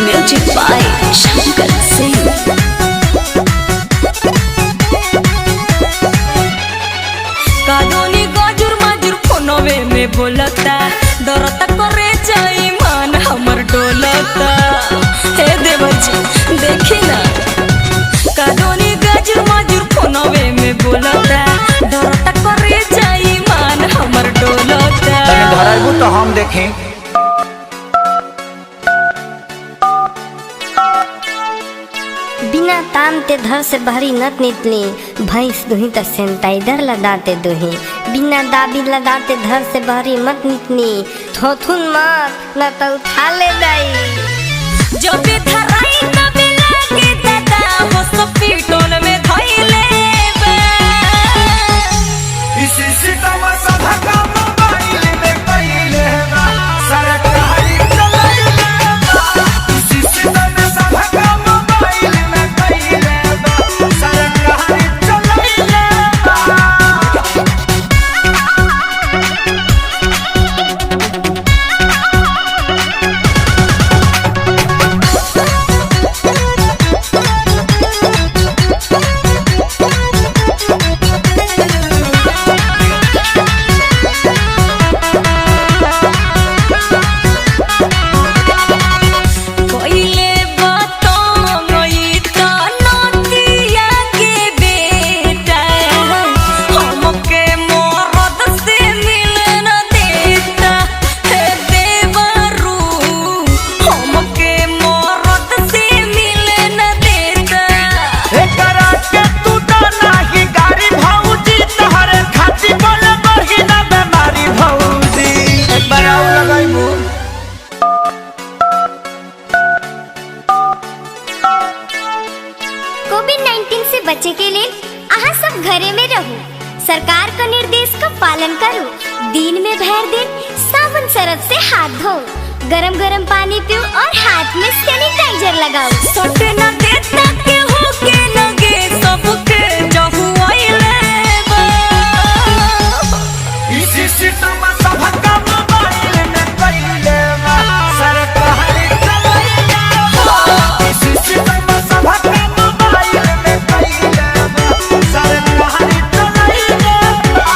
Music by Shankar Singh. कादोनी गाजुर माजुर फोनवे में बोलता डरता करे जाई मान हमर डोलता। हे देवजी देखी ना कादोनी गाजुर माजुर फोनवे में बोलता डरता करे जाई मान हमर डोलता। तने धराइबू तो हम देखें। बिना ताम ते घर से बाहरी नत निकली भैंस दुही तो सैनिटाइजर लगाते दुही। बिना दाबी लगाते घर से बाहरी मत निकली थोथुन मत न तो उठा ले जाई। जो भी धराई तबे लागे दादा हो सब पीटोल में धइले बा। इसी सितम सभा का मोबाइल में पहिले बा सरकारी चलाइले बा। इसी सितम सभा का मोबाइल में पहिले बा सरकारी चलाइले बा। कोइले बातों गई तो नदिया के बेटा हमके मरद से मिलन देता। हे देवरू हमके मरद से मिलन देता। एकरा के तू तो नाही गाड़ी भौजी तोहरे खाती बोले बही ना बेमारी भौजी। एक बार आउ लगाइबू। कोविड-19 से बचे के लिए आहा सब घरे में रहो। सरकार का निर्देश का पालन करो। दिन में भर दिन साबुन सरफ से हाथ धो। गरम गरम पानी पियो और हाथ में सैनिटाइजर लगाओ। सटे न देता के हो के लगे सबके जहु आइले बा। इसी सितम सभा का मोबाइल में पहिले बा सरकारी चलाइले बा। इसी सितम सभा का मोबाइल में पहिले बा सरकारी चलाइले बा।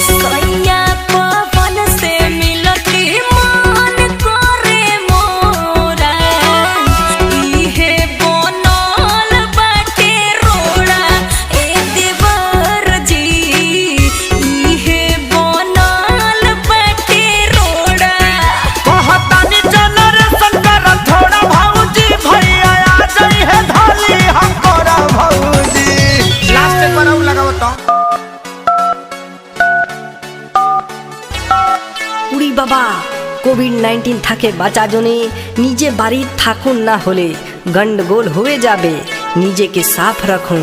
सैया पवन से मिलती मान करे मोरा। इहे बनल बाटे रोड़ा ए देवर जी। इहे बनल बाटे रोड़ा। कहतानी जनरेशन कर थोड़ा भौजी भैया आ जाई है धाली हमकोरा भौजी। लास्ट पर आउ लगाओ तो। উড়ি বাবা কোভিড-19 থাকে বাঁচা জনে নিজে বাড়ির থাকুন না হলে গন্ডগোল হয়ে যাবে। নিজেকে সাফ রাখুন।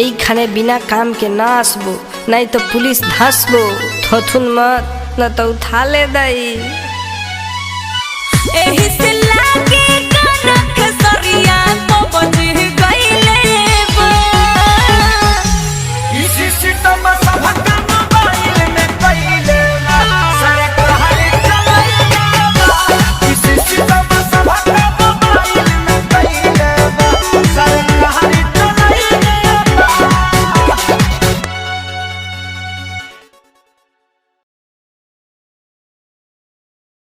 এইখানে বিনা কাম के ना আসবো नहीं तो पुलिस धसबो। थोथुन मत न तो उठा ले दई। एही से लागे कनक सरिया तो बज गइले बा। इसी सितम सभा